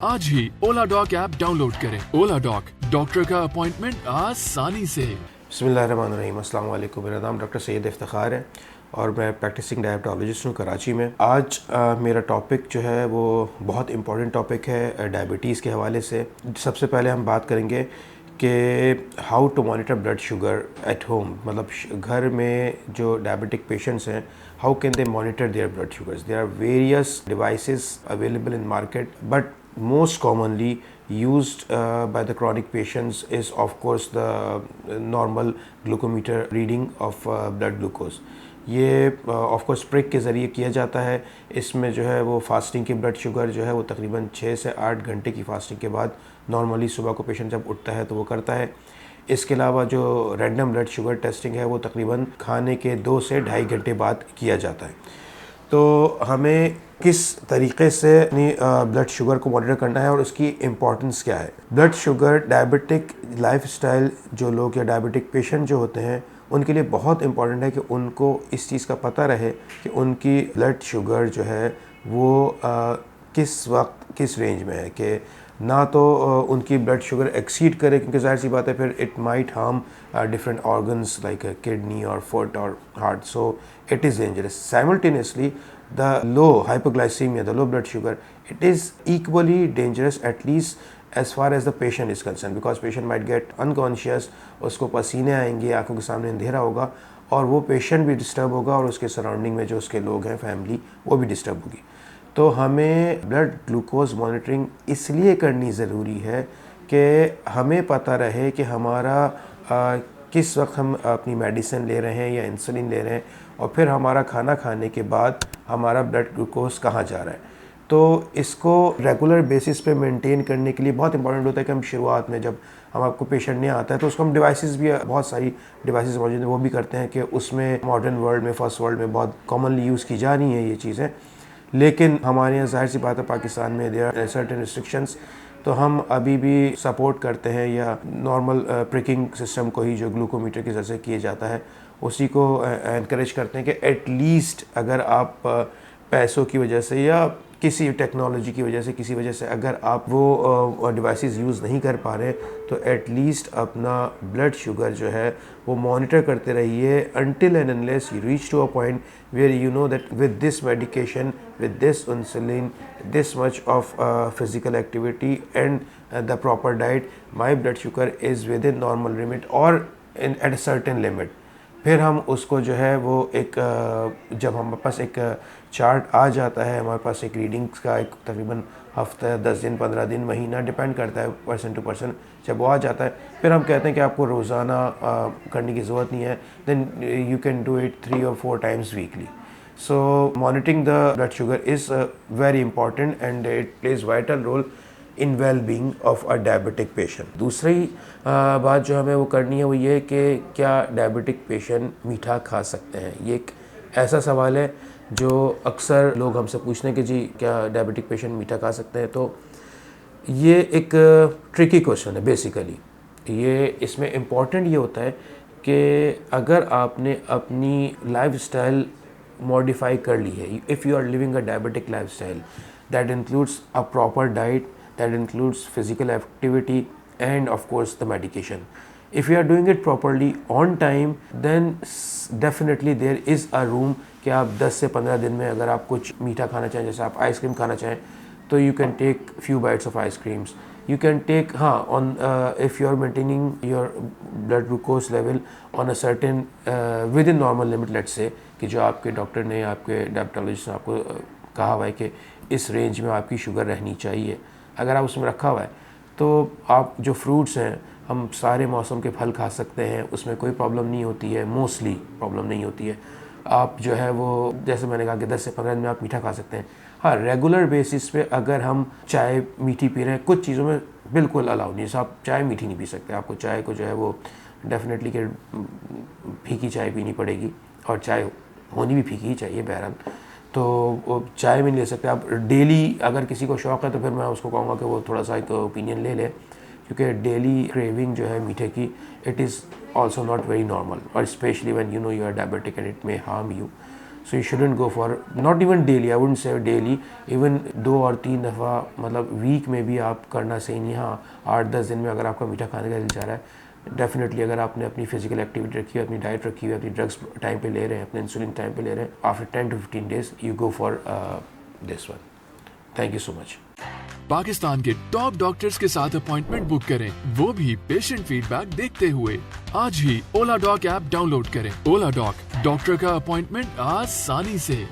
आज ही ओला dock app download करें। ओला dock, doctor का अपॉइंटमेंट आसानी से। बिस्मिल्लाहिर्रहमानिर्रहीम। अस्सलाम वालेकुम। मेरा नाम डॉक्टर सैयद इफ्तिखार है और मैं प्रैक्टिसिंग डायबिटोलॉजिस्ट हूँ कराची में। आज मेरा टॉपिक जो है वो बहुत इम्पोर्टेंट टॉपिक है डायबिटीज़ के हवाले से। सबसे पहले हम बात करेंगे कि how to monitor blood sugar at home, मतलब घर में जो डायबिटिक पेशेंट्स हैं, how can they monitor their blood sugars. There are various devices available in market, but most commonly used by the chronic patients is of course the normal glucometer reading of blood glucose। ये of course prick के ज़रिए किया जाता है। इसमें जो है वो फास्टिंग की ब्लड शुगर जो है वो तकरीबन 6 से 8 घंटे की फास्टिंग के बाद नॉर्मली सुबह को पेशेंट जब उठता है तो वो करता है। इसके अलावा जो रैंडम ब्लड शुगर टेस्टिंग है वो तकरीबन खाने के 2 से ढाई घंटे बाद किया जाता है। तो हमें किस तरीके से अपनी ब्लड शुगर को मॉनिटर करना है और उसकी इम्पोर्टेंस क्या है। ब्लड शुगर डायबिटिक लाइफस्टाइल जो लोग या डायबिटिक पेशेंट जो होते हैं उनके लिए बहुत इम्पॉर्टेंट है कि उनको इस चीज़ का पता रहे कि उनकी ब्लड शुगर जो है वो किस वक्त किस रेंज में है, कि ना तो उनकी ब्लड शुगर एक्सीड करे, क्योंकि जाहिर सी बात है फिर it might harm different organs like kidney और फुट और heart, so it is dangerous. Simultaneously the low hypoglycemia, the low blood sugar, it is equally dangerous at least as far as the patient is concerned, because patient might get unconscious, उसको पसीने आएंगे, आंखों के सामने अंधेरा होगा और वो पेशेंट भी डिस्टर्ब होगा और उसके सराउंडिंग में जो उसके लोग हैं फैमिली वो भी डिस्टर्ब होगी। तो हमें ब्लड ग्लूकोज मॉनिटरिंग इसलिए करनी ज़रूरी है कि हमें पता रहे कि हमारा किस वक्त हम अपनी मेडिसिन ले रहे हैं या इंसुलिन ले रहे हैं, और फिर हमारा खाना खाने के बाद हमारा ब्लड ग्लूकोज कहाँ जा रहा है। तो इसको रेगुलर बेसिस पे मेंटेन करने के लिए बहुत इंपॉर्टेंट होता है कि हम शुरुआत में जब हम आपको पेशेंट नहीं आता है तो उसको हम डिवाइसेस भी, बहुत सारी डिवाइसेस मौजूद हैं, वो भी करते हैं कि उसमें मॉडर्न वर्ल्ड में, फर्स्ट वर्ल्ड में बहुत कॉमनली यूज़ की जा रही हैं ये चीज़ें। लेकिन हमारे यहाँ जाहिर सी बात है पाकिस्तान में देयर आर सर्टेन रिस्ट्रिक्शंस, तो हम अभी भी सपोर्ट करते हैं या नॉर्मल प्रिकिंग सिस्टम को ही जो ग्लूकोमीटर की जैसे किया जाता है उसी को एनकरेज करते हैं कि एटलीस्ट अगर आप पैसों की वजह से या किसी टेक्नोलॉजी की वजह से, किसी वजह से अगर आप वो डिवाइसेस यूज़ नहीं कर पा रहे तो एटलीस्ट अपना ब्लड शुगर जो है वो मॉनिटर करते रहिए until and unless you reach to a point where you know that with this medication, with this insulin, this much of physical activity and the proper diet, my blood sugar is within normal limit or at a certain limit। फिर हम उसको जो है वो एक जब हमारे पास एक चार्ट आ जाता है, हमारे पास एक रीडिंग्स का एक तकरीबन हफ्ता, 10 दिन, 15 दिन, महीना, डिपेंड करता है पर्सन टू पर्सन, जब वो आ जाता है फिर हम कहते हैं कि आपको रोज़ाना करने की ज़रूरत नहीं है, then you can do it 3 or 4 times weekly. So monitoring the blood sugar is very important and it plays vital role in well being of a diabetic patient. दूसरी बात जो हमें वो करनी है वो ये कि क्या डायबिटिक पेशेंट मीठा खा सकते हैं। ये एक ऐसा सवाल है जो अक्सर लोग हमसे पूछते हैं कि जी क्या डायबिटिक पेशेंट मीठा खा सकते हैं। तो ये एक ट्रिकी क्वेश्चन है बेसिकली। ये इसमें इम्पॉर्टेंट ये होता है कि अगर आपने अपनी लाइफस्टाइल मॉडिफाई कर ली है, if you are living a diabetic lifestyle that includes a proper diet, that includes physical activity and of course the medication. If you are doing it properly on time, then definitely there is a room कि आप 10 से 15 दिन में अगर आप कुछ मीठा खाना चाहें, जैसे आप आइसक्रीम खाना चाहें तो you can take few bites of ice creams. You can take on if you are maintaining your blood glucose level on a certain within normal limit, let's say कि जो आपके डॉक्टर ने, आपके डायबिटोलॉजिस्ट ने आपको कहा हुआ है कि इस रेंज में आपकी शुगर रहनी चाहिए, अगर आप उसमें रखा हुआ है तो आप जो फ्रूट्स हैं, हम सारे मौसम के फल खा सकते हैं, उसमें कोई प्रॉब्लम नहीं होती है, मोस्टली प्रॉब्लम नहीं होती है। आप जो है वो जैसे मैंने कहा कि 10 से 15 दिन में आप मीठा खा सकते हैं। हाँ, रेगुलर बेसिस पे अगर हम चाय मीठी पी रहे हैं, कुछ चीज़ों में बिल्कुल अलाउ नहीं है। आप चाय मीठी नहीं पी सकते, आपको चाय को जो है वो डेफिनेटली कि फीकी चाय पीनी पड़ेगी, और चाय होनी भी फीकी ही चाहिए बहरहाल। तो चाय में नहीं ले सकते आप डेली। अगर किसी को शौक़ है तो फिर मैं उसको कहूँगा कि वो थोड़ा सा एक ओपिनियन ले ले, क्योंकि डेली क्रेविंग जो है मीठे की, it is also not very normal, और specially when you know you are diabetic and it may harm you. So you shouldn't go for not even daily, I wouldn't say daily, even 2 और 3 दफ़ा मतलब week में भी आप करना सही नहीं। हाँ 8-10 दिन में अगर आपका मीठा खाने का दिल चाह रहा है, डेफिनेटली अगर आपने अपनी फिजिकल एक्टिविटी रखी है, अपनी डाइट रखी हुई है, अपनी ड्रग्स टाइम पे ले रहे हैं, अपने इंसुलिन टाइम पे ले रहे हैं, after 10 to 15 days you go for this one. Thank you so much. Pakistan के टॉप डॉक्टर्स के साथ अपॉइंटमेंट बुक करें, वो भी पेशेंट फीडबैक देखते हुए। आज ही ओला डॉक ऐप डाउनलोड करें। ओला डॉक, डॉक्टर का अपॉइंटमेंट आसानी से।